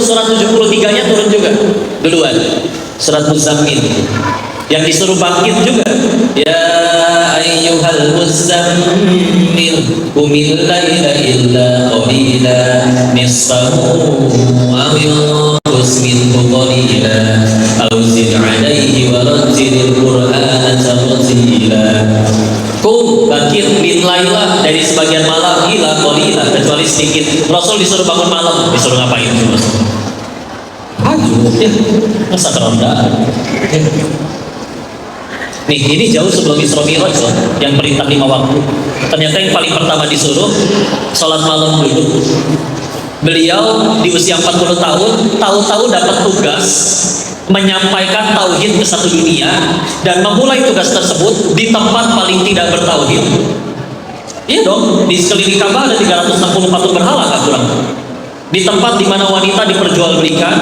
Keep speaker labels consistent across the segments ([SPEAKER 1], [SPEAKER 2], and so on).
[SPEAKER 1] surat 73-nya turun juga duluan, surat Muzammil, yang disuruh bangkit juga. Ya ayyuhal muzammil qumil laila illa qalila nisfahu aw inqus minhu qalila aw zid 'alaihi wa rattilil qur'ana tartila. Bangkit min laila, dari sebagian malam, ila qalila, kecuali sedikit. Rasul disuruh bangun malam, disuruh ngapain tuh Rasul? Tahajud ya, masa teronda. Nih, ini jauh sebelum Isra Mi'raj loh, yang perintah 5 waktu. Ternyata yang paling pertama disuruh sholat malam dulu. Beliau di usia 40 tahun, tahu-tahu dapat tugas menyampaikan tauhid ke satu dunia, dan memulai tugas tersebut di tempat paling tidak bertauhid. Iya dong, di sekeliling Ka'bah ada 360 patung berhala, nggak kurang. Di tempat di mana wanita diperjualbelikan.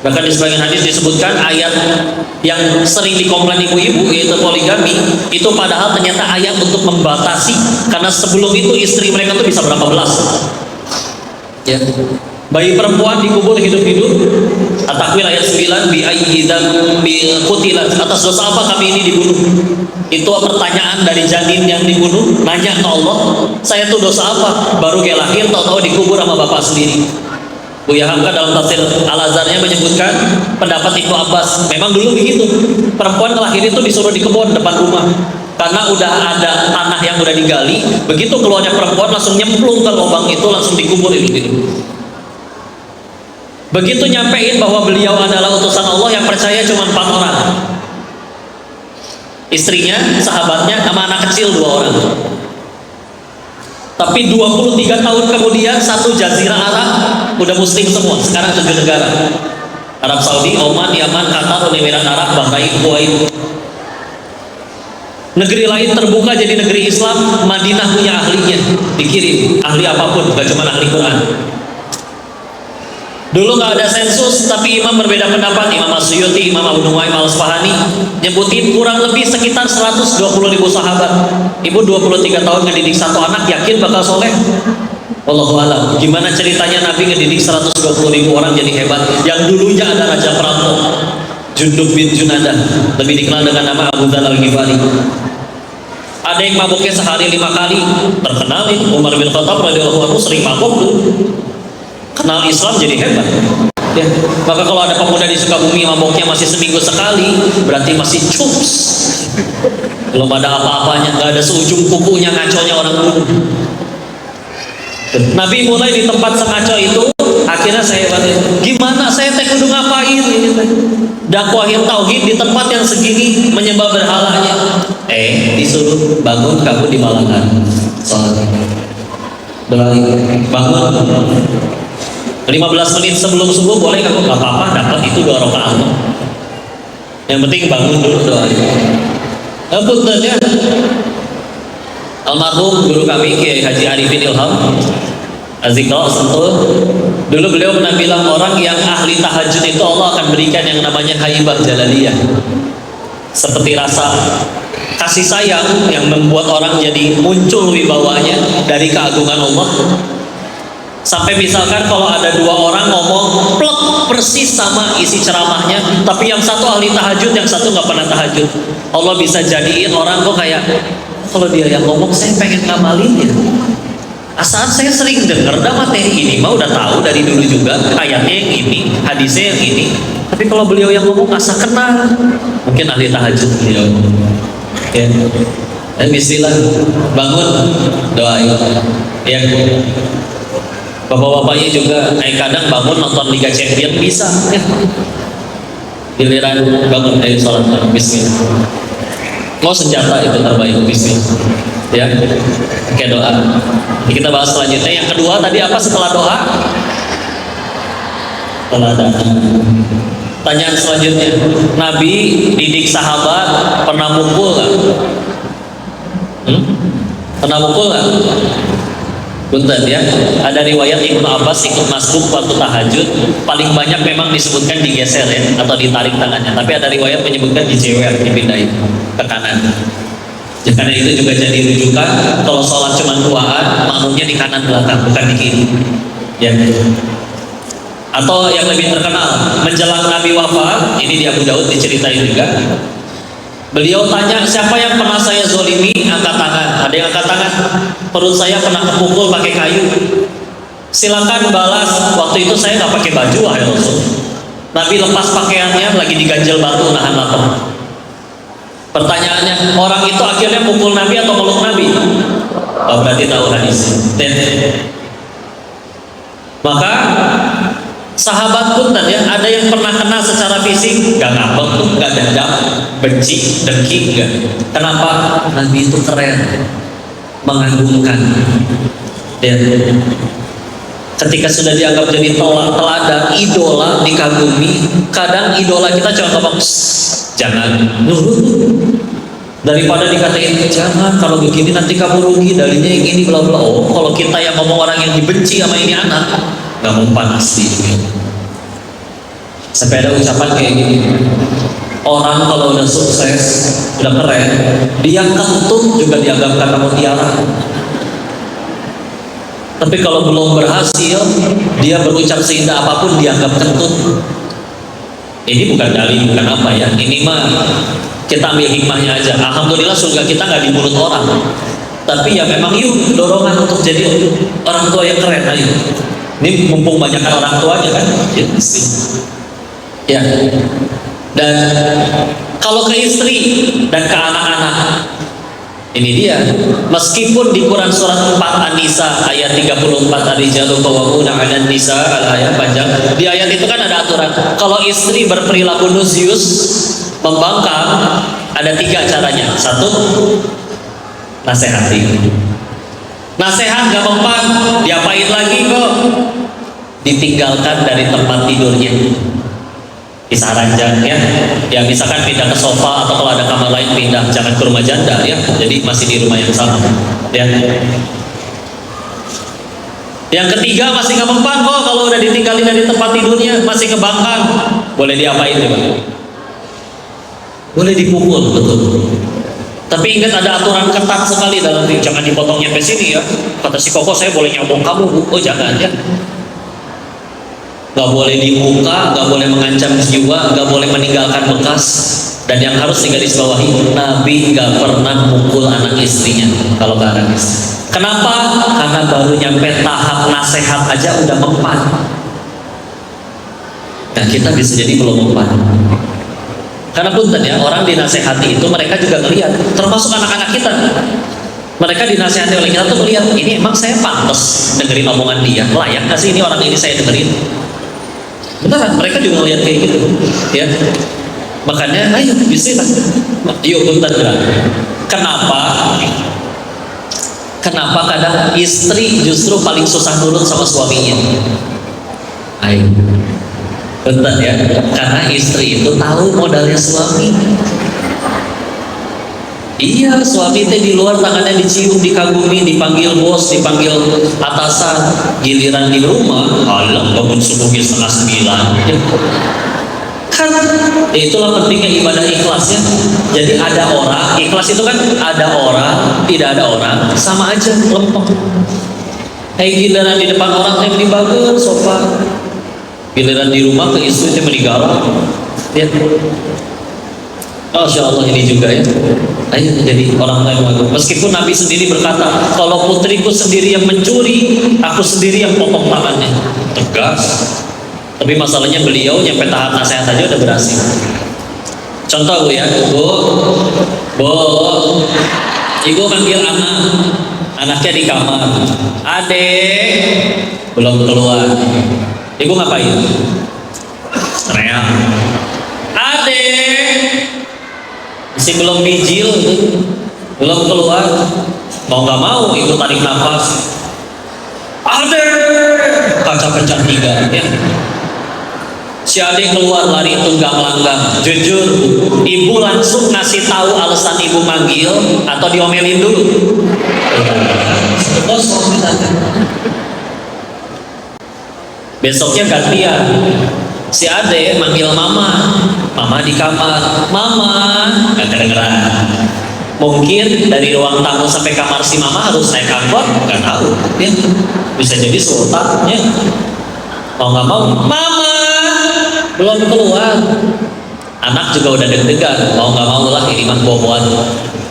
[SPEAKER 1] Bahkan di sebagian hadis disebutkan ayat yang sering dikomplain ibu-ibu, yaitu poligami, itu padahal ternyata ayat untuk membatasi, karena sebelum itu istri mereka tuh bisa berapa belas ya. Bayi perempuan dikubur hidup-hidup. At-Takwir ayat 9, bi ayyi dzambin qutilat, atas dosa apa kami ini dibunuh? Itu pertanyaan dari janin yang dibunuh, nanya ke Allah, saya tuh dosa apa? Baru kayak lahir tahu-tahu dikubur sama bapak sendiri. Buya Hamka dalam tafsir Al-Azharnya menyebutkan pendapat Ibnu Abbas, memang dulu begitu, perempuan lahir itu disuruh di kebun depan rumah, karena udah ada tanah yang udah digali. Begitu keluarnya perempuan langsung nyemplung ke lubang itu, langsung dikubur itu. Begitu nyampein bahwa beliau adalah utusan Allah, yang percaya cuma 4 orang, istrinya, sahabatnya, sama anak kecil 2 orang. Tapi 23 tahun kemudian satu jazirah Arab udah muslim semua. Sekarang 7 negara: Arab Saudi, Oman, Yaman, Qatar, Uni Emirat Arab, Bahrain, Kuwait. Negeri lain terbuka jadi negeri Islam. Madinah punya ahlinya, dikirim ahli apapun, gak cuma ahli Quran. Dulu nggak ada sensus, tapi imam berbeda pendapat. Imam As-Suyuti, Imam Abu Nu'aim Al-Asfahani nyebutin kurang lebih sekitar 120.000 sahabat. Ibu 23 tahun ngedidik satu anak, yakin bakal soleh? Wallahu a'lam. Gimana ceritanya Nabi ngedidik 120.000 orang jadi hebat? Yang dulunya ada raja perampok, Jundub bin Junadah, lebih dikenal dengan nama Abu Dzar Al-Ghifari. Ada yang mabuknya sehari 5 kali, terkenal nih. Umar bin Khattab radhiyallahu anhu sering mabuk tuh. Kenal Islam jadi hebat ya. Maka kalau ada pemuda di Sukabumi maboknya masih seminggu sekali, berarti masih cups, belum ada apa-apanya, nggak ada seujung kukunya ngaconya orang dulu. Nabi mulai di tempat sengaco itu. Akhirnya saya balik, gimana saya teh kudu ngapain ini teh? Dakwahin tauhid di tempat yang segini menyembah berhalanya. Disuruh bangun kamu di malangan sholat, bangun 15 menit sebelum subuh boleh, kamu nggak apa-apa, dapat itu 2 rakaat. Yang penting bangun dulu doa. Puntennya almarhum guru kami Kiai Haji Arifin Ilham Azikra Sentul, dulu beliau pernah bilang, orang yang ahli tahajud itu Allah akan berikan yang namanya haibah jalaliyah, seperti rasa kasih sayang yang membuat orang jadi muncul wibawanya dari keagungan Allah. Sampai misalkan kalau ada 2 orang ngomong plek persis sama isi ceramahnya, tapi yang satu ahli tahajud, yang satu nggak pernah tahajud, Allah bisa jadiin orang kok kayak, kalau dia yang ngomong saya pengen ngamalin ya. Asal saya sering dengar dah materi ini, mah udah tahu dari dulu juga, ayatnya yang ini, hadisnya yang ini. Tapi kalau beliau yang ngomong asa kenal, mungkin ahli tahajud beliau. Ya. Dan bismillah, bangun, doain. Ya. Bapak-bapaknya juga kadang bangun nonton Liga Champions bisa ya. Giliran bangun dari sholat, bismillah. Mau senjata itu terbaik, bismillah. Ya, oke, doa. Kita bahas selanjutnya. Yang kedua tadi apa setelah doa? Tanyaan selanjutnya, Nabi didik sahabat pernah mukul nggak? Pernah mukul nggak? Punten ya, ada riwayat Ibnu Abbas ikut masbuk waktu tahajud, paling banyak memang disebutkan digeser ya, atau ditarik tangannya, tapi ada riwayat menyebutkan dijewer, dipindahin ke kanan. Karena itu juga jadi rujukan, kalau sholat cuma duaan, makmumnya di kanan belakang, bukan di kiri ya. Atau yang lebih terkenal, menjelang Nabi wafat, ini di Abu Daud diceritain juga. Beliau tanya, siapa yang pernah saya zolimi? Angkat tangan. Ada yang angkat tangan. Perut saya pernah kepukul pakai kayu. Silakan balas. Waktu itu saya nggak pakai baju, wahai Rasul. Nabi lepas pakaiannya, lagi diganjel batu nahan lapar. Pertanyaannya, orang itu akhirnya pukul Nabi atau meluk Nabi? Oh, berarti tahu hadis. Maka sahabat pun ya, ada yang pernah kena secara fisik, gak ngambek tuh, gak dendam, benci, dengki, enggak. Kenapa? Nabi itu keren, mengagumkan. Dan ketika sudah dianggap jadi teladan, idola, dikagumi, kadang idola kita cuma ngomong, jangan nurut. Daripada dikatain, jangan, kalau begini nanti kamu rugi, darinya yang ini, bla bla. Oh, kalau kita yang ngomong orang yang dibenci sama ini anak, nggak mempan asli. Sampai ada ucapan kayak gini, orang kalau udah sukses, udah keren, dia kentut juga dianggap kata mutiara. Tapi kalau belum berhasil, dia berucap seindah apapun dianggap kentut. Ini bukan dalil, bukan apa ya, ini mah kita ambil hikmahnya aja. Alhamdulillah surga kita nggak di mulut orang, tapi ya memang yuk dorongan untuk jadi orang tua yang keren. Ayo, ini mumpung banyak orang tuanya kan, ya. Dan kalau ke istri dan ke anak-anak, ini dia. Meskipun di Quran surat 4 An-Nisa ayat 34, ar-rijalu qawwamuna 'alan nisa, al-ayat panjang. Di ayat itu kan ada aturan, kalau istri berperilaku nusyus, membangkang, ada 3 caranya. 1, nasehati. Nasehat gak mempan, diapain lagi kok? Ditinggalkan dari tempat tidurnya, bisa ranjang ya. Ya misalkan pindah ke sofa, atau kalau ada kamar lain pindah, jangan ke rumah janda ya. Jadi masih di rumah yang sama ya. Yang ketiga, masih gak mempan kok, kalau udah ditinggalin dari tempat tidurnya, masih kebangkang, boleh diapain coba? Boleh dipukul, betul. Tapi ingat ada aturan ketat sekali dalam ini, jangan dipotong nyampe sini ya. Kata si Koko, saya boleh nyambung kamu, Bu. Oh jangan ya. Gak boleh dibuka, gak boleh mengancam jiwa, gak boleh meninggalkan bekas. Dan yang harus digarisbawahi, Nabi gak pernah mukul anak istrinya kalau gak anak istri. Kenapa? Karena baru nyampe tahap nasihat aja udah mempan. Dan kita bisa jadi belum mempan. Karena punten ya, orang dinasehati itu mereka juga ngelihat, termasuk anak-anak kita. Mereka dinasehati oleh kita tuh melihat, ini emang saya pantas dengerin omongan dia, layak nggak sih ini orang ini saya dengerin? Beneran, mereka juga ngelihat kayak gitu, ya. Makanya, ayo bismillah, yuk punten ya. Kenapa kadang istri justru paling susah nurut sama suaminya? Ayo. Betul ya, karena istri itu tahu modalnya suami. Iya, suami itu di luar tangannya dicium, dikagumi, dipanggil bos, dipanggil atasan. Giliran di rumah, alam bangun subuhnya 8:30. Kan itulah pentingnya ibadah ikhlas ya. Jadi ada orang, ikhlas itu kan ada orang, tidak ada orang, sama aja lempeng. Giliran di depan orang yang dibagun sofa. Giliran di rumah ke istri itu meninggal. Ya. Masya Allah ini juga ya. Ayo jadi orang yang bagus. Meskipun Nabi sendiri berkata, kalau putriku sendiri yang mencuri, aku sendiri yang potong tangannya. Tegas. Tapi masalahnya beliau nyampe tahap nasihat aja udah berhasil. Contoh Bu ya, Bu, Ibu panggil anaknya di kamar. Adek, belum keluar. Ibu ngapain? Teriak. Adek, masih belum bijil, belum keluar. Mau nggak mau, ibu tarik nafas. Adek, kaca pecah 3 ya. Si adek keluar lari tunggang langgang. Jujur, ibu langsung ngasih tahu alasan ibu manggil atau diomelin dulu? Besoknya gantian. Si ade manggil mama, mama di kamar, mama nggak kedengeran. Mungkin dari ruang tamu sampai kamar si mama harus naik angkot, nggak tahu. Ya. Bisa jadi sultan. Ya. Mau nggak mau, mama belum keluar. Anak juga udah deg-degan, mau nggak mau lah ini mah bohongan.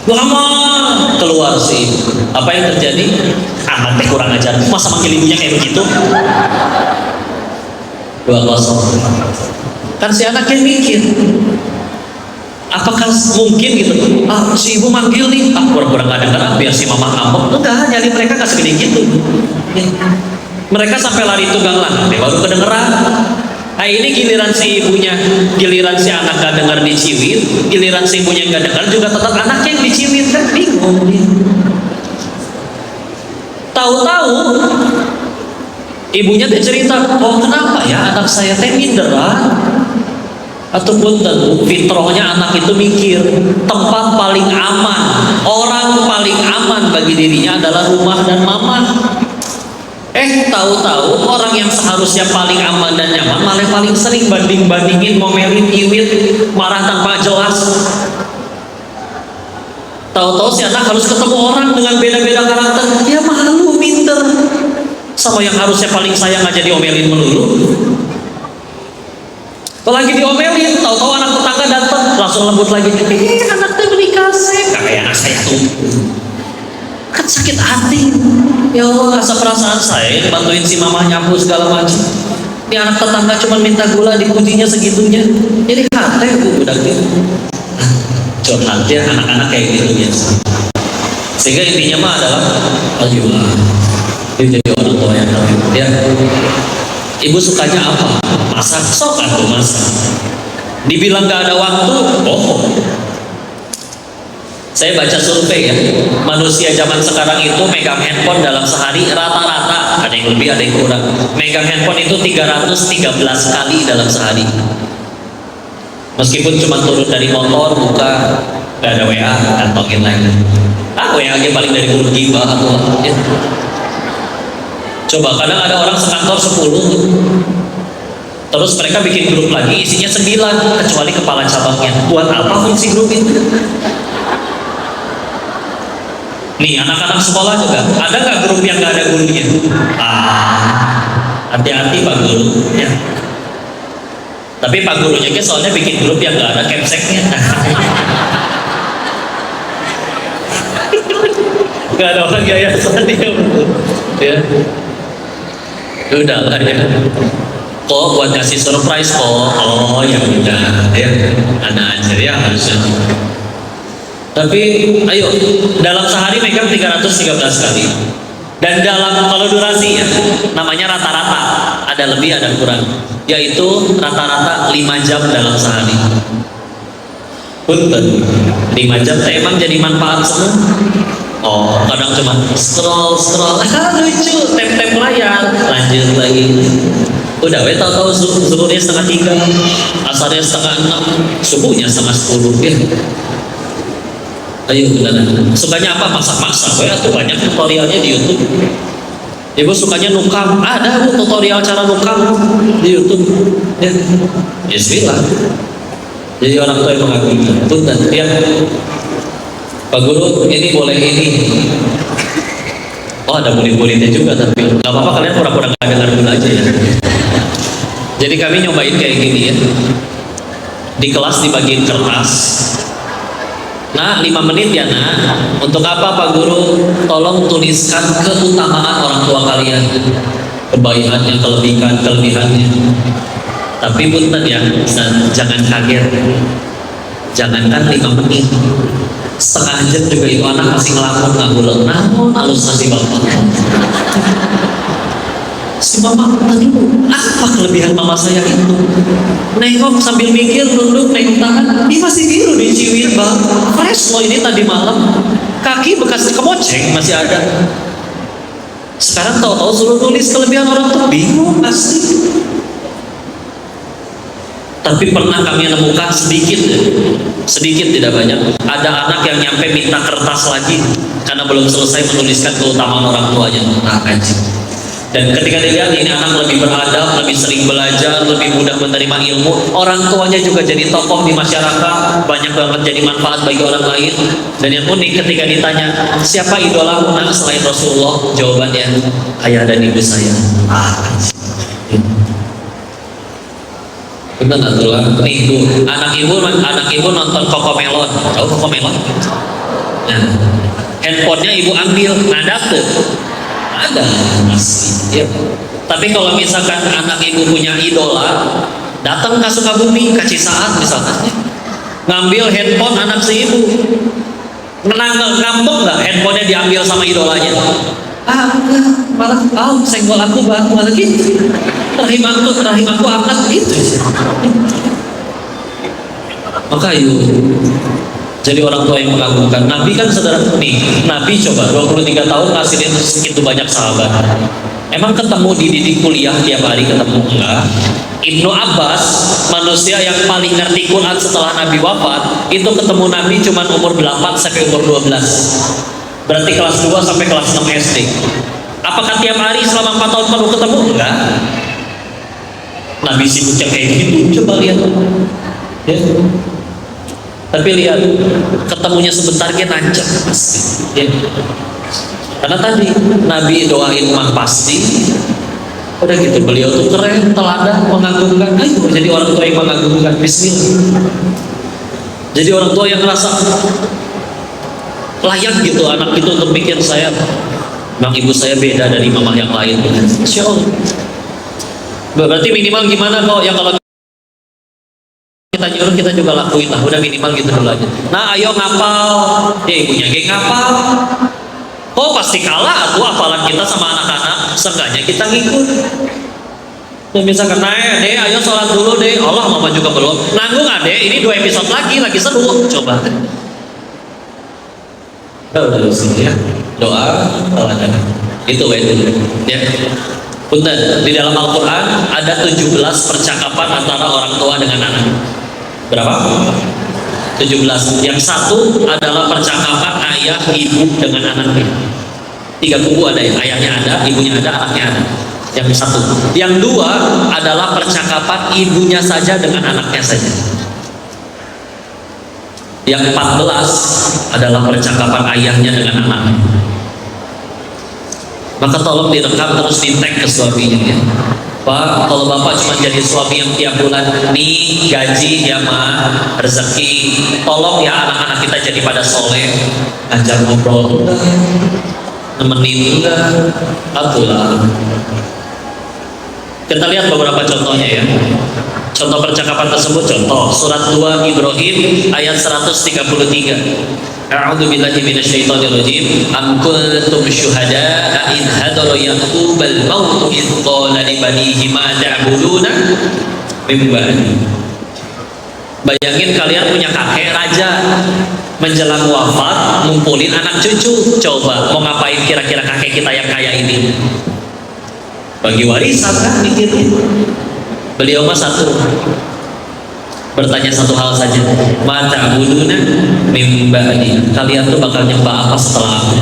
[SPEAKER 1] Mama keluar sih. Apa yang terjadi? Anak teh kurang ajar. Masa manggil ibunya kayak begitu? 2-0. Kan si anak yang mikir, apakah mungkin gitu? Si ibu manggil nih, pura-pura nggak dengar, biar si mama ngambek. Enggak, nyali mereka nggak segede gitu. Mereka sampai lari tunggang langit, baru kedengeran. Nah ini giliran si ibunya, giliran si anak gak dengar diciwit, giliran si ibunya gak dengar juga tetap anaknya yang diciwit, kan bingung dia. Tahu-tahu ibunya teh cerita, oh kenapa ya anak saya teh minderan? Ataupun tentu fitrahnya anak itu mikir tempat paling aman, orang paling aman bagi dirinya adalah rumah dan mama. Tahu-tahu orang yang seharusnya paling aman dan nyaman malah paling sering banding-bandingin, ngomelin, iwit, marah tanpa jelas. Tahu-tahu si anak harus ketemu orang dengan beda-beda karakter, dia malu, minder. Sama yang harusnya paling sayang aja diomelin melulu. Apalagi diomelin, tahu-tahu anak tetangga datang, langsung lembut lagi. Anak teh menikah sih, kayak anak saya tuh. Kan sakit hati. Ya Allah, rasa perasaan saya bantuin si mama nyapu segala macam. Ini anak tetangga cuma minta gula, dipujinya segitunya. Jadi hati bu udah gitu. Curhat ya anak-anak kayak gitu biasa. Sehingga intinya mah adalah ayolah, dia jadi orang tua yang baik. Ya, ibu sukanya apa? Masak, sok atau masak. Dibilang gak ada waktu, bohong. Saya baca survei ya, manusia zaman sekarang itu megang handphone dalam sehari rata-rata, ada yang lebih ada yang kurang, megang handphone itu 313 kali dalam sehari. Meskipun cuma turun dari motor, buka, gak ada WA, kantongin lagi. WA aja paling dari mulut gibah atau ya. Coba kadang ada orang sekantor 10, terus mereka bikin grup lagi isinya 9, kecuali kepala cabangnya. Buat apa fungsi grup itu? Nih anak-anak sekolah juga, ada nggak grup yang nggak ada gurunya? Hati-hati Pak Guru ya. Tapi Pak Gurunya soalnya bikin grup yang nggak ada capseknya. Nggak ada orang yayasan dia ya. Udah lah ya. Kok buat kasih surprise kok? Oh ya udah ya, ada aja ya harusnya. Tapi ayo dalam sehari megang 313 kali. Dan dalam kalau durasi ya namanya rata-rata, ada lebih ada kurang, yaitu rata-rata 5 jam dalam sehari. Punten 5 jam emang jadi manfaat semua. Oh kadang cuma scroll lucu, tap layar, lanjut lagi. Udah tahu-tahu zuhurnya 2:30, asarnya 5:30, subuhnya 9:30 ya. Ayo beneran. Sukanya apa? Masak-masak ya, tuh banyak tutorialnya di YouTube. Ibu sukanya nukam, ada bu tutorial cara nukam di YouTube ya. Bismillah. Jadi orang tua yang mengakui punten ya. Pak Guru ini boleh ini. Oh ada murid-muridnya juga, tapi nggak apa-apa, kalian pura-pura nggak dengar dulu aja ya. Jadi kami nyobain kayak gini ya. Di kelas dibagiin kertas. Nah 5 menit ya nak. Untuk apa Pak Guru? Tolong tuliskan keutamaan orang tua kalian, kebaikannya, kelebihannya. Tapi punten ya, jangan kaget. Jangankan 5 menit, setengah jam juga itu anak masih ngelamun ngaguleng. Namun halus nasi bapak. Si mama tadi apa kelebihan mama saya itu? Nengok sambil mikir, duduk nengok tangan, ini masih biru diciwit bang, fresh loh ini tadi malam, kaki bekas kemoceng masih ada. Sekarang tahu-tahu suruh tulis kelebihan orang tuh, bingung pasti. Tapi pernah kami nemukan sedikit tidak banyak, ada anak yang nyampe minta kertas lagi karena belum selesai menuliskan keutamaan orang tuanya. Dan ketika dilihat ini anak lebih beradab, lebih sering belajar, lebih mudah menerima ilmu, orang tuanya juga jadi tokoh di masyarakat, banyak banget jadi manfaat bagi orang lain. Dan yang unik ketika ditanya, siapa idolamu nak selain Rasulullah? Jawabannya, ayah dan ibu saya. Bener atulah. Nih tuh, anak ibu nonton Cocomelon. Tahu Cocomelon? Nah, handphonenya ibu ambil, ngadat tuh. Ada masih. Ya. Tapi kalau misalkan anak ibu punya idola, datang ke Sukabumi, ke Cisaat misalkan, ngambil handphone anak si ibu, ngambek nggak handphonenya diambil sama idolanya? Enggak, malah senggol aku malah gitu. Rahim aku angkat gitu. Maka yuk, jadi orang tua yang mengagumkan. Nabi kan saudara nih, Nabi coba 23 tahun ngasihin segitu banyak sahabat. Emang ketemu di kuliah tiap hari ketemu? Enggak. Ibnu Abbas, manusia yang paling ngerti Quran setelah Nabi wafat, itu ketemu Nabi cuma umur 8 sampai umur 12. Berarti kelas 2 sampai kelas 6 SD. Apakah tiap hari selama 4 tahun penuh ketemu? Enggak. Nabi sibuknya kayak gitu, coba lihat. Ya. Tapi lihat, ketemunya sebentar dia nancep. Ya. Karena tadi Nabi doain mah pasti. Udah gitu beliau tuh keren, teladan, mengagumkan. Ayo jadi orang tua yang mengagumkan. Bismillah. Jadi orang tua yang ngerasa layak gitu anak itu untuk bikin saya, bang ibu saya beda dari mama yang lain. Insya Allah. Berarti minimal gimana kok yang kalau kita nyuruh kita juga lakuin lah. Udah minimal gitu dulu aja. Nah ayo ngapal, ya ibunya geng ngapal. Oh pasti kalah tuh apalan kita sama anak-anak, seenggaknya kita ngikut. Dan misalkan deh ayo sholat dulu deh, Allah mama juga belum. Nanggung adek, ini 2 episode lagi seru. Coba. Udah ya. Doa teladan. Itu ya. Punten, di dalam Al-Quran ada 17 percakapan antara orang tua dengan anak. Berapa? 17. Yang satu adalah percakapan ayah ibu dengan anaknya. 3 kubu ada ya, ayahnya ada, ibunya ada, anaknya ada. Yang satu. Yang 2 adalah percakapan ibunya saja dengan anaknya saja. Yang 14 adalah percakapan ayahnya dengan anaknya. Maka tolong direkam terus di-tag ke suaminya ya. Pak, kalau bapak cuma jadi suami yang tiap bulan nih gaji ya mah rezeki, tolong ya anak-anak kita jadi pada soleh, ngajar ngobrol enggak, nemenin enggak, atulah. Kita lihat beberapa contohnya ya. Contoh percakapan tersebut, contoh surat 2 Ibrahim ayat 133. A'udzu billahi minasyaitonir rajim. Am kuntum syuhada'a id hadara yaqubal maut id qala li banihi ma ta'buduna min ba'di. Bayangin kalian punya kakek raja, menjelang wafat ngumpulin anak cucu. Coba mau ngapain kira-kira kakek kita yang kaya ini? Bagi warisan kan mikirnya. Beliau mah satu, bertanya satu hal saja, mata buduna mimba'di, kalian tuh bakal nyembah apa setelah aku?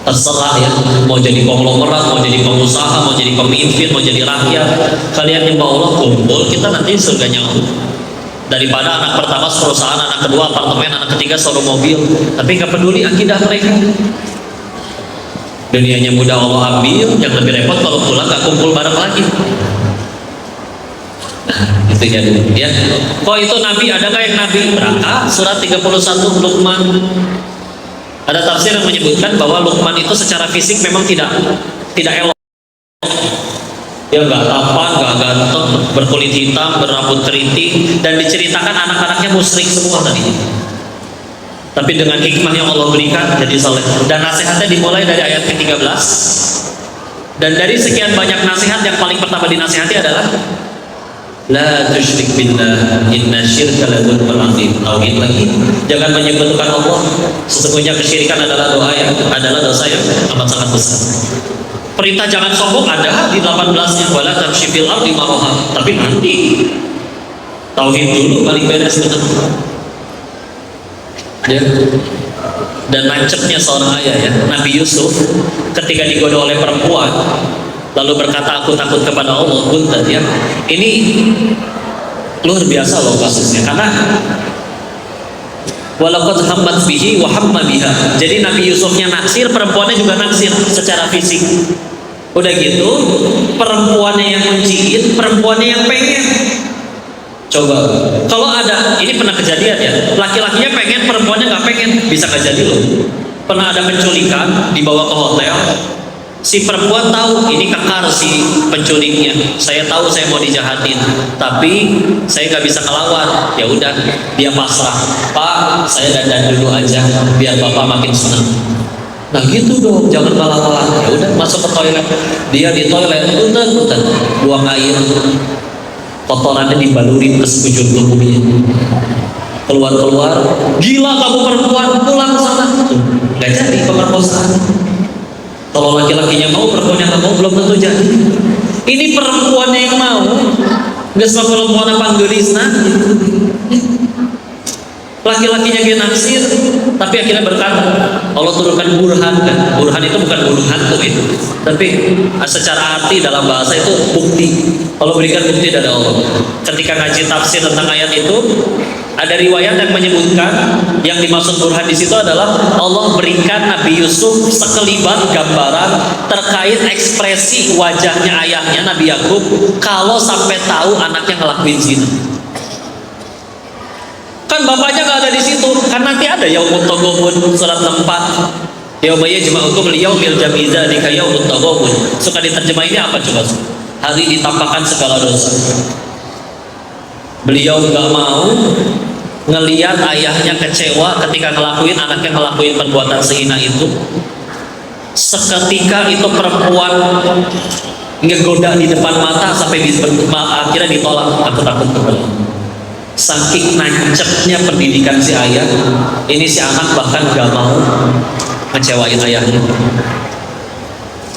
[SPEAKER 1] Terserah ya, mau jadi konglomerat, mau jadi pengusaha, mau jadi pemimpin, mau jadi rakyat, kalian nyembah Allah, kumpul kita nanti surganya Allah. Daripada anak pertama perusahaan, anak kedua apartemen, anak ketiga showroom mobil, tapi gak peduli akidah mereka. Dunianya mudah Allah ambil, yang lebih repot kalau pulang gak kumpul bareng lagi. Itu ya dulu ya. Kok itu Nabi ada nggak yang Nabi? Berangkat surat 31 Luqman. Ada tafsir yang menyebutkan bahwa Luqman itu secara fisik memang tidak elok. Dia nggak tampan, nggak ganteng, berkulit hitam, berambut keriting, dan diceritakan anak-anaknya musyrik semua tadi. Tapi dengan hikmah yang Allah berikan jadi saleh. Dan nasihatnya dimulai dari ayat ke-13. Dan dari sekian banyak nasihat yang paling pertama dinasihati adalah la tusyrik billah inna syirka la dzulmun adzim. Tauhid lagi, jangan menyekutukan Allah, sesungguhnya kesyirikan adalah dosa yang amat sangat besar. Perintah jangan sombong ada di 18-nya, wala tamshi fil ardi maraha, tapi nanti tauhid dulu paling beres betul ya. Dan nancepnya seorang ayah ya, Nabi Yusuf ketika digoda oleh perempuan lalu berkata aku takut kepada Allah, punten ya. Ini luar biasa loh kasusnya, karena walaqad hammat bihi wa hamma biha. Jadi Nabi Yusufnya naksir, perempuannya juga naksir secara fisik. Udah gitu perempuannya yang kunciin, perempuannya yang pengen. Coba, kalau ada, ini pernah kejadian ya, laki-lakinya pengen, perempuannya nggak pengen, bisa kejadian loh. Pernah ada penculikan, dibawa ke hotel, si perempuan tahu ini kekar si penculiknya, saya tahu saya mau dijahatin, tapi saya nggak bisa ngelawan. Ya udah, dia pasrah. Pak, saya dandan dulu aja, biar bapak makin senang. Nah gitu dong, jangan ngelawan. Ya udah, masuk ke toilet. Dia di toilet, punten, buang air. Kotorannya dibalurin ke sekujur tubuhnya. Keluar, gila kamu perempuan, pulang sana. Gak jadi pemerkosaan. Kalau laki-lakinya mau, perempuannya nggak mau, belum tentu jadi. Ini perempuannya yang mau, nggak semua perempuan apa gelisna. Laki-lakinya dia naksir, tapi akhirnya berkata, Allah turunkan burhan kan. Burhan itu bukan burung hantu ya, tapi secara arti dalam bahasa itu bukti. Allah berikan bukti dari Allah. Ketika ngaji tafsir tentang ayat itu, ada riwayat yang menyebutkan yang dimaksud burhan di situ adalah Allah berikan Nabi Yusuf sekelibat gambaran terkait ekspresi wajahnya ayahnya Nabi Yakub kalau sampai tahu anaknya ngelakuin zina. Kan bapaknya nggak ada di situ, kan nanti ada yaumut taghabun surat 64. Yauma yajma'ukum liyaumil jam'i dzalika yaumut taghabun. Suka diterjemahinnya apa coba? Hari ditampakkan segala dosa. Beliau nggak mau ngelihat ayahnya kecewa ketika ngelakuin anaknya ngelakuin perbuatan zina itu. Seketika itu perempuan ngegoda di depan mata sampai akhirnya ditolak. Aku takut kembali. Saking nancapnya pendidikan si ayah, ini si anak bahkan gak mau ngecewain ayahnya.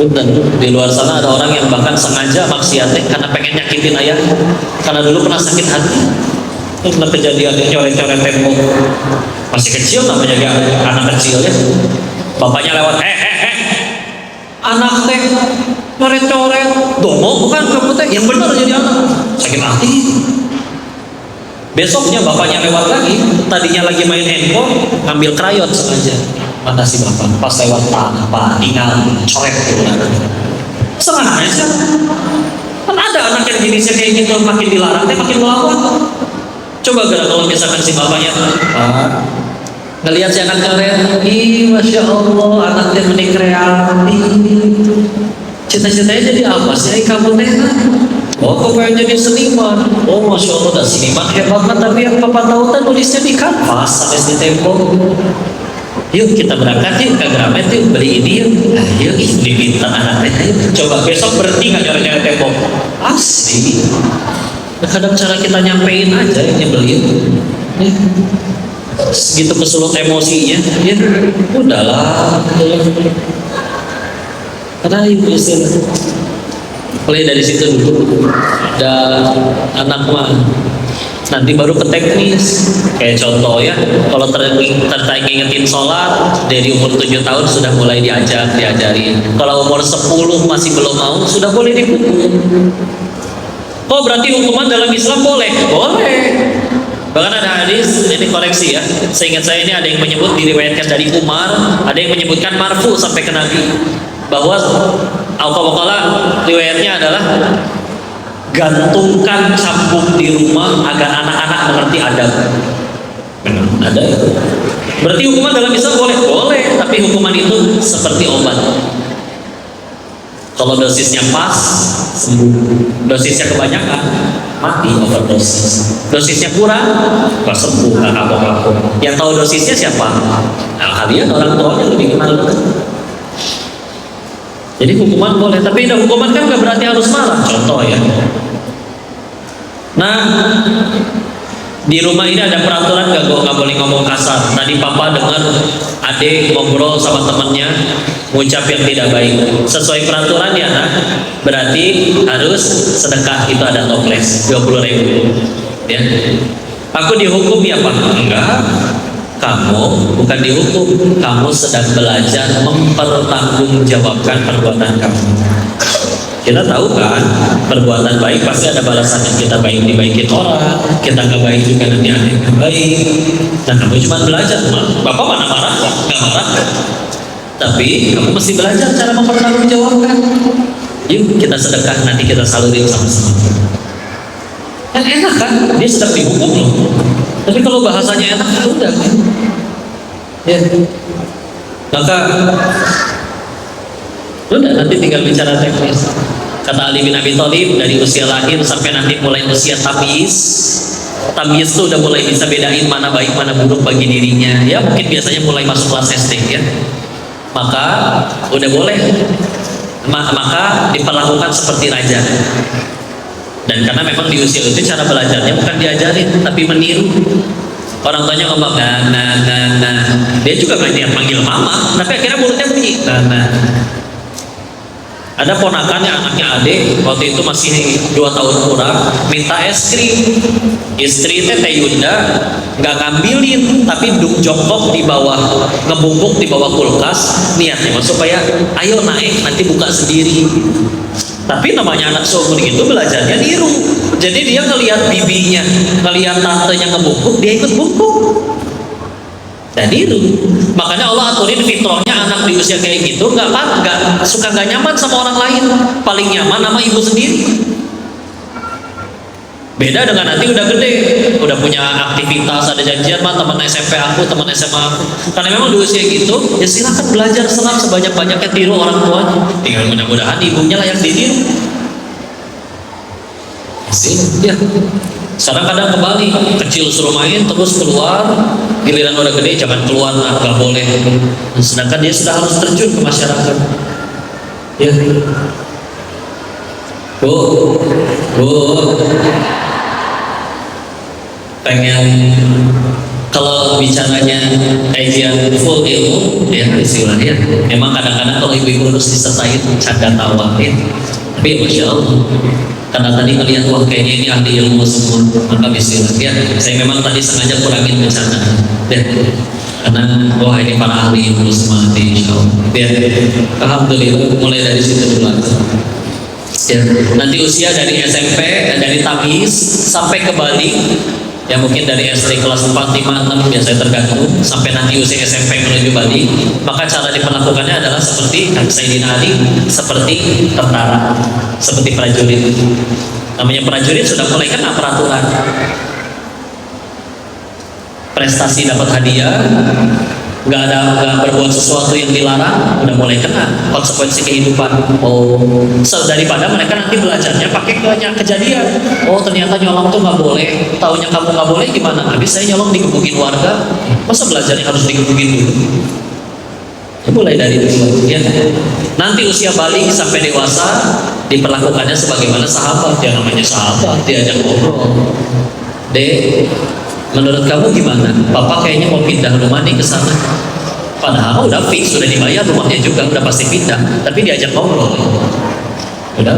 [SPEAKER 1] Dan di luar sana ada orang yang bahkan sengaja maksiatnya karena pengen nyakitin ayah, karena dulu pernah sakit hati. Itu pernah kejadian coret-coret tembok. Masih kecil namanya, gak anak kecil ya. Bapaknya lewat, anak teh coret-coret, domo bukan kamu teh, yang benar jadi anak. Sakit hati. Besoknya bapaknya lewat lagi, tadinya lagi main handphone, ngambil krayon sengaja. Mana si bapak? Pas lewat tanpa tinggal coret gitu. Sengaja. Kan ada anak yang jenisnya kayak gitu, makin dilarang, makin melawan. Coba gara kalau misalkan si bapaknya, ngelihat si anak keren, ih masya Allah, anaknya menik kreatif. Cita-citanya jadi apa sih kamu teh? Oh, kau pengen jadi seniman. Oh, masya Allah, dah seniman hebat banget. Tapi yang papa tahu kan nulisnya di kanvas sampai di tembok. Yuk kita berangkat yuk ke Gramet yuk beli ini yuk. Nah, yuk diminta anaknya. Ayo coba besok berhenti nggak nyari tembok. Asli. Kadang cara kita nyampein aja yang nyebelin. Ya. Segitu kesulut emosinya. Ya, udahlah. Karena ibu istilah. Mulai dari situ dulu. Dan anak mah nanti baru ke teknis. Kayak contoh ya, kalau tertarik ngingetin sholat dari umur 7 tahun sudah mulai diajarin. Kalau umur 10 masih belum mau, sudah boleh dihukum. Oh berarti hukuman dalam Islam boleh? Boleh. Bahkan ada hadis, ini koreksi ya, seingat saya ini ada yang menyebut diriwayatkan dari Umar, ada yang menyebutkan marfu sampai ke Nabi, bahwa al-Qawqala riwayatnya adalah gantungkan cambuk di rumah agar anak-anak mengerti adab. Ada itu. Berarti hukuman dalam Islam boleh? Boleh, tapi hukuman itu seperti obat. Kalau dosisnya pas, sembuh. Dosisnya kebanyakan, mati overdosis. Dosisnya kurang, nggak sembuh, nggak kapok-kapok. Yang tahu dosisnya siapa? Nah, kalian orang tuanya lebih kenal dekat. Jadi hukuman boleh, tapi hukuman kan nggak berarti harus marah. Contoh ya. Nah, di rumah ini ada peraturan nggak boleh ngomong kasar. Tadi papa dengar adik ngobrol sama temennya, ngucap yang tidak baik. Sesuai peraturan ya, nah, berarti harus sedekah, itu ada toples 20.000. Ya. Aku dihukum ya pak? Enggak. Kamu bukan dihukum, kamu sedang belajar mempertanggungjawabkan perbuatan kamu. Kita tahu kan, perbuatan baik pasti ada balasannya. Kita baik dibaikin orang, kita nggak baik juga nanti ada yang nggak baik. Dan kamu cuma belajar, bapak mana marah? Nggak marah. Tapi kamu mesti belajar cara mempertanggungjawabkan. Yuk kita sedekah, nanti kita salurin sama-sama. enak kan, dia sedang dihukum loh. Tapi kalau bahasanya enak, ya udah. Ya, maka udah nanti tinggal bicara teknis. Kata Ali bin Abi Thalib, dari usia lahir sampai nanti mulai usia tamyiz itu udah mulai bisa bedain mana baik mana buruk bagi dirinya. Ya mungkin biasanya mulai masuk kelas SD ya. Maka udah boleh, maka diperlakukan seperti raja. Dan karena memang di usia itu cara belajarnya bukan diajarin tapi meniru. Orang tuanya ngomong nah. Dia juga nggak niat manggil mama, tapi akhirnya mulutnya bunyi nah. Ada ponakannya, anaknya adik, waktu itu masih 2 tahun kurang, minta es krim. Istri Teh Yunda nggak ngambilin, tapi duduk jongkok di bawah, ngebungkuk di bawah kulkas, niatnya supaya ayo naik, nanti buka sendiri. Tapi namanya anak seumur itu belajarnya niru. Jadi dia ngelihat bibinya, ngelihat tantenya ngebungkuk, dia ikut bungkuk. Dan niru. Makanya Allah aturin fitrahnya anak di usia kayak gitu nggak suka nggak nyaman sama orang lain. Paling nyaman sama ibu sendiri. Beda dengan nanti udah gede, udah punya aktivitas, ada janjian mah teman SMP aku, teman SMA aku. Karena memang di usia gitu, ya silakan belajar senam sebanyak-banyaknya, tiru orang tuanya. Tinggal mudah-mudahan ibunya lah yang ditiru. Ya. Sekarang kadang kembali, kecil suruh main terus keluar, giliran udah gede jangan keluar, nah nggak boleh. Sedangkan dia sudah harus terjun ke masyarakat. Ya. Bu, pengen kalau bicaranya kajian full ilmu ya istilahnya memang kadang-kadang kalau ibu-ibu harus disertai canda tawa ya. Tapi masya Allah karena tadi melihat wah kayaknya ini ahli ilmu semua maka bismillah ya saya memang tadi sengaja kurangin bercanda ya karena wah ini para ahli ilmu semua nanti insya Allah ya alhamdulillah mulai dari situ dulu ya, nanti usia dari SMP dari tamyiz sampai ke balik ya mungkin dari SD kelas 4, 5, 6 biasanya tergantung sampai nanti usia SMP menuju balik maka cara diperlakukannya adalah seperti Sayyidina Ali seperti tentara seperti prajurit namanya prajurit sudah mulai kena peraturan prestasi dapat hadiah nggak berbuat sesuatu yang dilarang udah mulai kena konsekuensi kehidupan daripada mereka nanti belajarnya pakai banyak kejadian ternyata nyolong tuh nggak boleh taunya kamu nggak boleh gimana habis saya nyolong digebukin warga masa belajarnya harus digebukin dulu mulai dari dulu ya nanti usia balik sampai dewasa diperlakukannya sebagaimana sahabat yang namanya sahabat diajak ngobrol dek menurut kamu gimana? Papa kayaknya mau pindah rumah nih ke sana. Padahal udah fix, sudah dibayar rumahnya juga, udah pasti pindah. Tapi diajak ngobrol. Udah.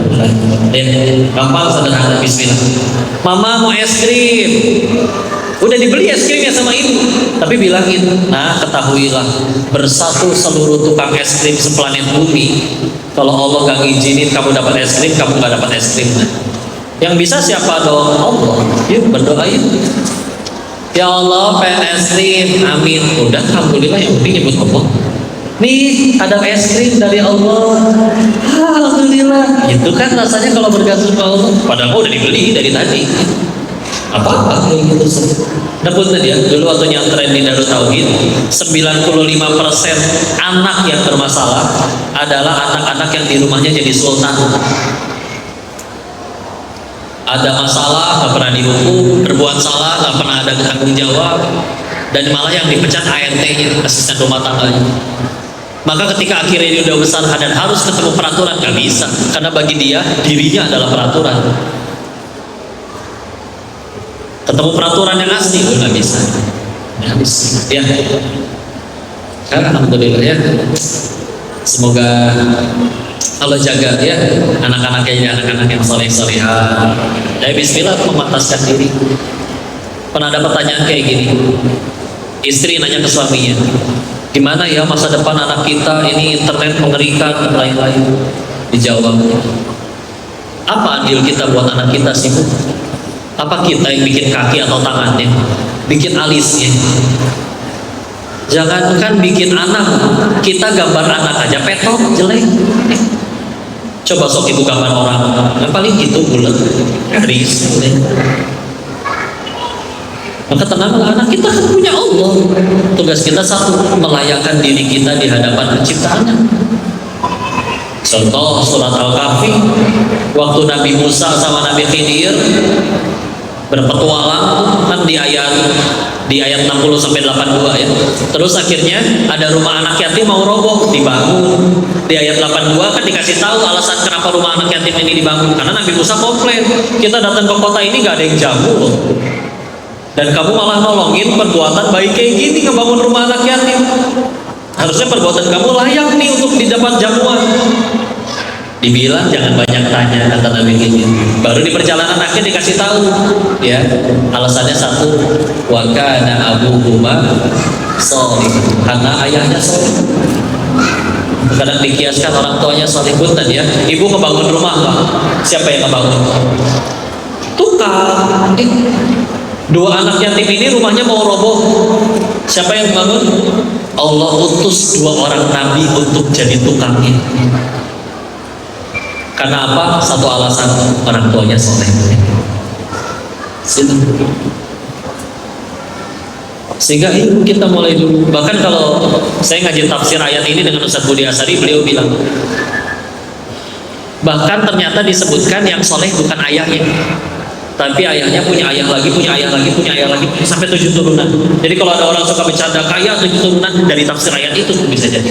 [SPEAKER 1] Gampang sederhana bismillah. Mama mau es krim. Udah dibeli es krimnya sama ibu. Tapi bilangin, nah ketahuilah bersatu seluruh tukang es krim seplanet bumi. Kalau Allah gak ngizinin kamu dapat es krim, kamu gak dapat es krim. Yang bisa siapa dong? Allah. Yuk berdoa yuk. Ya Allah pengen es krim, amin. Udah alhamdulillah yang penting nyebut Allah. Nih ada es krim dari Allah. Alhamdulillah. Itu kan rasanya kalau bergantung ke Allah. Padahal udah dibeli dari tadi. Apa kayak gitu sih? Dapet tadi ya, dulu waktu nyantren di Darut Tauhid 95% anak yang bermasalah adalah anak-anak yang di rumahnya jadi sultan. Ada masalah, nggak pernah dihukum, berbuat salah, nggak pernah ada tanggung jawab, dan malah yang dipecat ART-nya, asisten rumah tangganya. Maka ketika akhirnya dia udah besar dan harus ketemu peraturan, nggak bisa, karena bagi dia dirinya adalah peraturan. Ketemu peraturan yang asli, nggak bisa. Nggak bisa. Ya, alhamdulillah ya. Semoga Allah jaga ya anak-anaknya ini anak-anak yang soleh-solehah. Ya bismillah memantaskan diri. Pernah ada pertanyaan kayak gini. Istri nanya ke suaminya, gimana ya masa depan anak kita ini internet mengerikan dan lain-lain. Dijawab, apa andil kita buat anak kita sih Bu? Apa kita yang bikin kaki atau tangannya, bikin alisnya? Jangankan bikin anak, kita gambar anak aja petok jelek. Coba sok ibu gambar orang, yang paling gitu bulat, keris. Maka tenanglah, anak kita kan punya Allah. Tugas kita satu, melayakkan diri kita di hadapan penciptaannya. Contoh surat Al-Kahfi, waktu Nabi Musa sama Nabi Khidir berpetualang kan di ayat 60 sampai 82 ya. Terus akhirnya ada rumah anak yatim mau roboh, dibangun. Di ayat 82 kan dikasih tahu alasan kenapa rumah anak yatim ini dibangun, karena Nabi Musa komplain, kita datang ke kota ini gak ada yang jamu loh. Dan kamu malah nolongin perbuatan baik kayak gini, ngebangun rumah anak yatim. Harusnya perbuatan kamu layak nih untuk didapat jamuan. Dibilang jangan banyak tanya, kata Nabi ini. Baru di perjalanan akhir dikasih tahu, ya alasannya satu, wa kana abuhuma sholih, karena ayahnya sholih. Kadang dikiaskan orang tuanya sholih. Punten ya, ibu ngebangun rumah Pak, siapa yang ngebangun? Tukang. Dua anak yatim ini rumahnya mau roboh, siapa yang bangun? Allah utus dua orang nabi untuk jadi tukang ini. Karena apa? Satu alasan, orang tuanya soleh. Sehingga ilmu kita mulai dulu. Bahkan kalau saya ngaji tafsir ayat ini dengan Ustaz Budi Asari, beliau bilang, bahkan ternyata disebutkan yang soleh bukan ayahnya, tapi ayahnya punya ayah lagi, punya ayah lagi, punya ayah lagi, sampai 7 turunan. Jadi kalau ada orang suka bercanda kaya 7 turunan, dari tafsir ayat itu bisa jadi.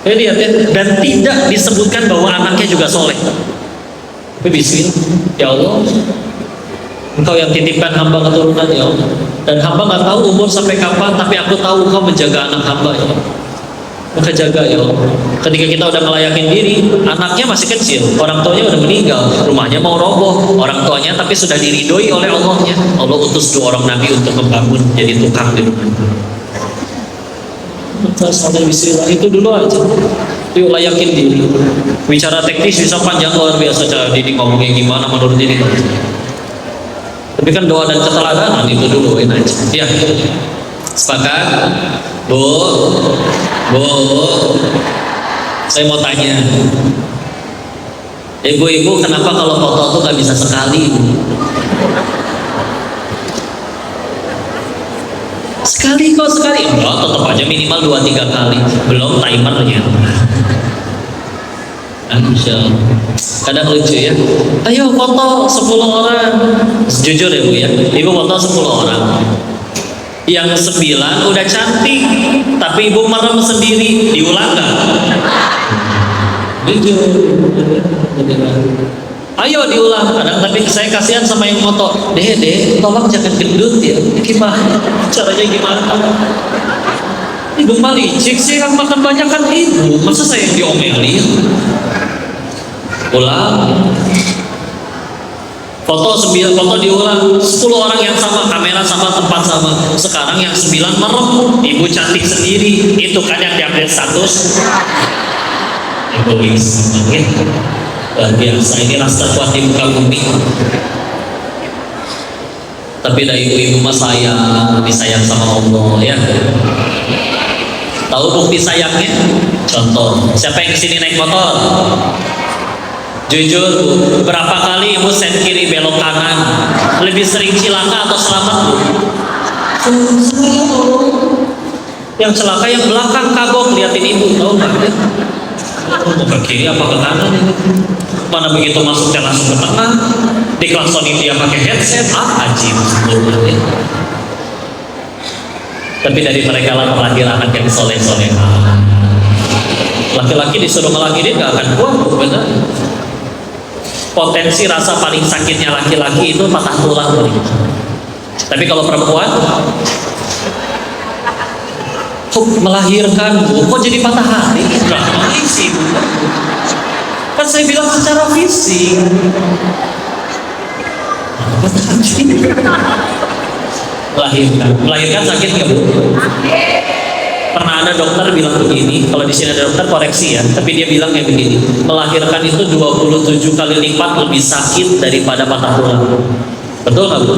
[SPEAKER 1] Jadi dan tidak disebutkan bahwa anaknya juga soleh. Tapi bismillah, ya Allah, Engkau yang titipkan hamba keturunan ya Allah. Dan hamba nggak tahu umur sampai kapan, tapi aku tahu Engkau menjaga anak hamba ya Allah. Maka jaga ya Allah. Ketika kita udah ngelayakin diri, anaknya masih kecil, orang tuanya udah meninggal, rumahnya mau roboh, orang tuanya tapi sudah diridhoi oleh Allahnya. Allah utus 2 orang nabi untuk membangun jadi tukang di rumah. Itu dulu aja. Yuk layakin diri. Bicara teknis bisa panjang luar biasa, cara diri ngomongnya gimana menurut diri. Tapi kan doa dan keteladanan itu dulu aja. Ya. Sepakat? Bu, saya mau tanya, ibu-ibu kenapa kalau foto tuh gak bisa sekali? Sekali kok, sekali. Enggak, tetap aja minimal 2-3 kali. Belum timernya. Kadang lucu ya. Ayo foto 10 orang. Jujur ya Bu ya, ibu foto 10 orang. Yang 9 udah cantik, tapi ibu merem sendiri. Diulang gak? Jujur. Ayo diulang, kadang tapi saya kasihan sama yang foto. Deh, tolong jangan gendut ya. Gimana? Caranya gimana? Ibu mah licik sih, yang makan banyak kan ibu. Masa saya yang diomelin? Ulang. Foto diulang. 10 orang yang sama, kamera sama, tempat sama. Sekarang yang 9 merem, ibu cantik sendiri. Itu kan yang diambil status. Egois. Luar biasa, ini rasa kuat di muka bumi. Tapi dari ibu-ibu mah sayang, disayang sama Allah ya. Tahu bukti sayangnya? Contoh, siapa yang kesini naik motor? Jujur Bu, berapa kali ibu sen kiri belok kanan? Lebih sering cilaka atau selamat Bu? Yang celaka yang belakang kagok liatin ibu, tahu nggak? Mau ke kiri apa ke kanan ini? Mana begitu masuknya langsung ke tengah, diklaksonin dia pakai headset, ajib. Tapi dari mereka lah terlahir anak yang soleh-soleh. Laki-laki disuruh ngelahirin gak akan kuat, benar. Potensi rasa paling sakitnya laki-laki itu patah tulang. Tapi kalau perempuan, melahirkan Bu, kok jadi patah hati? Drama sih Bu. Kan saya bilang secara fisik. Patah hati. Melahirkan sakit nggak Bu? Pernah ada dokter bilang begini, kalau di sini ada dokter koreksi ya, tapi dia bilang kayak begini, melahirkan itu 27 kali lipat lebih sakit daripada patah tulang. Betul nggak Bu?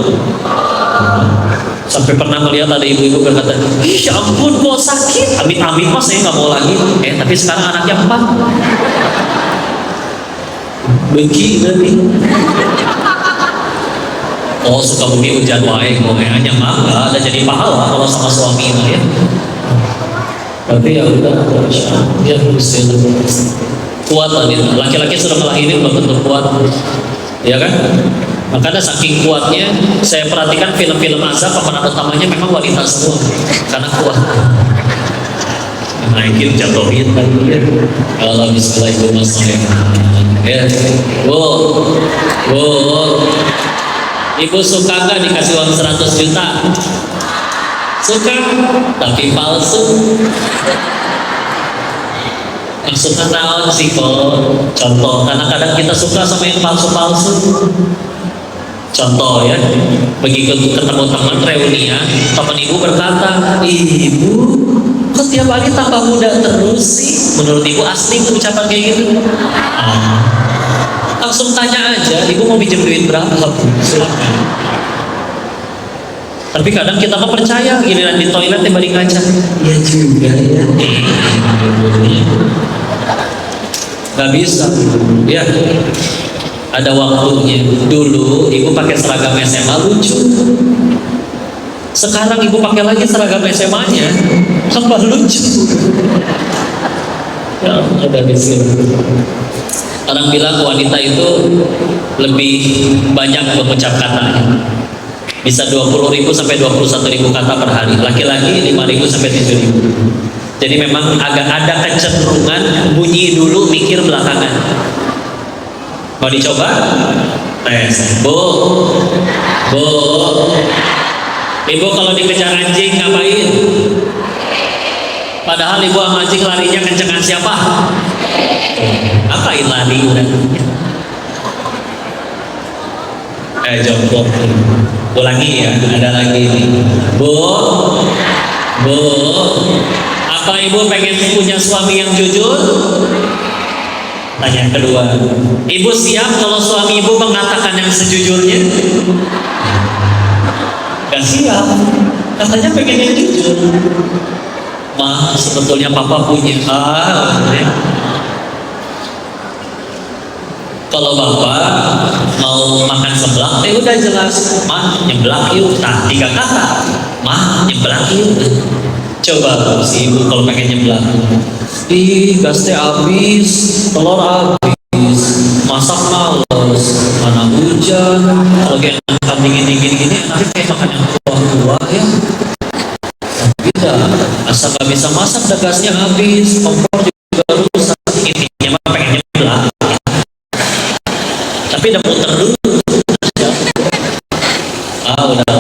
[SPEAKER 1] Sampai pernah melihat ada ibu-ibu berkata, ih ya ampun kok sakit, amit-amit mas saya nggak mau lagi. Tapi sekarang anaknya 4 begi nanti. Oh suka bumi hujan wae, hanya mah nggak ada jadi pahala kalau sama suami itu ya. Tapi ya udah, ya kuat lah itu. Laki-laki sudah melahirkan belum tentu kuat, ya kan? Makanya saking kuatnya, saya perhatikan film-film azab pemeran utamanya memang wanita semua, karena kuat. Naikin jatuhin kan ya. Kalau misalnya ibu mas ya, ibu suka nggak dikasih uang 100 juta? Suka, tapi palsu. Maksudnya naon sih kok? Contoh, kadang-kadang kita suka sama yang palsu-palsu. Contoh ya, begitu ketemu teman reunian, teman ibu berkata, ibu kok tiap hari tambah muda terus sih? Menurut ibu asli ucapan kayak gitu? Langsung tanya aja, ibu mau pinjam duit berapa? Silakan. Tapi kadang kita mah percaya, giliran di toilet ya balik kaca. Iya juga ya. Gak bisa, ya. Ada waktunya. Dulu ibu pakai seragam SMA lucu. Sekarang ibu pakai lagi seragam SMA-nya, tambah lucu. Ya, ada di sini. Orang bilang wanita itu lebih banyak mengucap katanya. Bisa 20.000 sampai 21.000 kata per hari. Laki-laki 5.000 sampai 7.000. Jadi memang agak ada kecenderungan bunyi dulu, mikir belakangan. Mau dicoba? Tes. Bu, ibu kalau dikejar anjing ngapain? Padahal ibu sama anjing larinya kencengan siapa? Apain lari? Jongkok. Ulangi ya, ada lagi nih. Bu, apa ibu pengen punya suami yang jujur? Tanya kedua, ibu siap kalau suami ibu mengatakan yang sejujurnya? Gak siap, katanya pengen yang jujur. Ma, sebetulnya papa punya. Ya. Kalau bapak mau makan seblak, udah jelas, mah nyeblak yuk, 3 kata, mah nyeblak yuk. Coba si ibu kalau pengen nyeblak, ih gasnya habis, telur habis, masak males, mana hujan, kalau kayak makan dingin gini, nanti kayak makan yang kuah ya. Tidak, asal gak bisa masak, dah gasnya habis, kompor juga rusak, intinya mah pengen nyeblak. Tapi udah muter dulu. Udah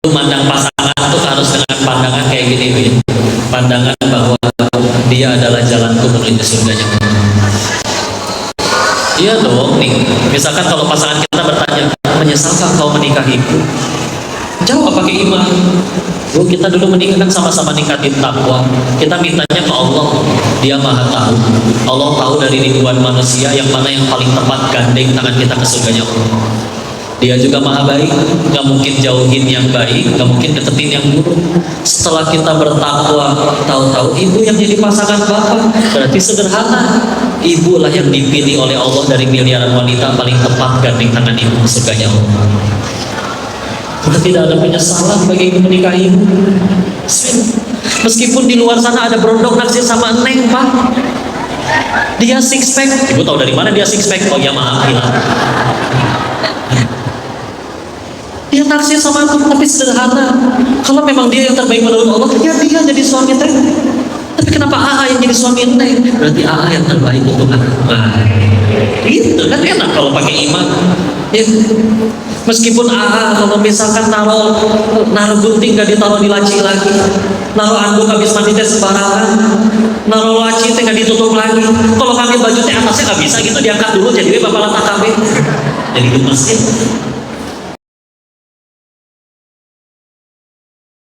[SPEAKER 1] memandang pasangan tuh harus dengan pandangan kayak gini, Bin. Pandangan bahwa dia adalah jalanku menuju surganya. Iya dong nih. Misalkan kalau pasangan kita bertanya, menyesalkah kau menikahiku? Jawab pakai iman. Bu, kita dulu menikah kan sama-sama nikahin takwa. Kita mintanya ke Allah. Dia maha tahu. Allah tahu dari ribuan manusia yang mana yang paling tepat gandeng tangan kita ke surganya Allah. Dia juga maha baik. Gak mungkin jauhin yang baik, gak mungkin deketin yang buruk. Setelah kita bertakwa, tahu-tahu ibu yang jadi pasangan bapak, berarti sederhana. Ibu lah yang dipilih oleh Allah dari miliaran wanita paling tepat gandeng tangan ibu ke surganya Allah. Sudah tidak ada penyesalan bagi ibu menikahimu. Meskipun di luar sana ada berondong naksir sama Neng, Pak. Dia six pack. Ibu tahu dari mana dia six pack? Oh ya maaf, hilang. Dia naksir sama aku, tapi sederhana. Kalau memang dia yang terbaik menurut Allah, ya dia jadi suami Neng. Tapi kenapa AA yang jadi suami Neng? Berarti AA yang terbaik untuk aku. Gitu kan enak kalau pakai iman. Ya. Meskipun kalau misalkan naruh gunting gak ditaruh di laci lagi, naruh anduk habis mandi teh sembarangan, naruh laci teh gak ditutup lagi. Kalau kami baju teh atasnya gak bisa gitu, diangkat dulu jadi bapak letak kami. Jadi gemes ya.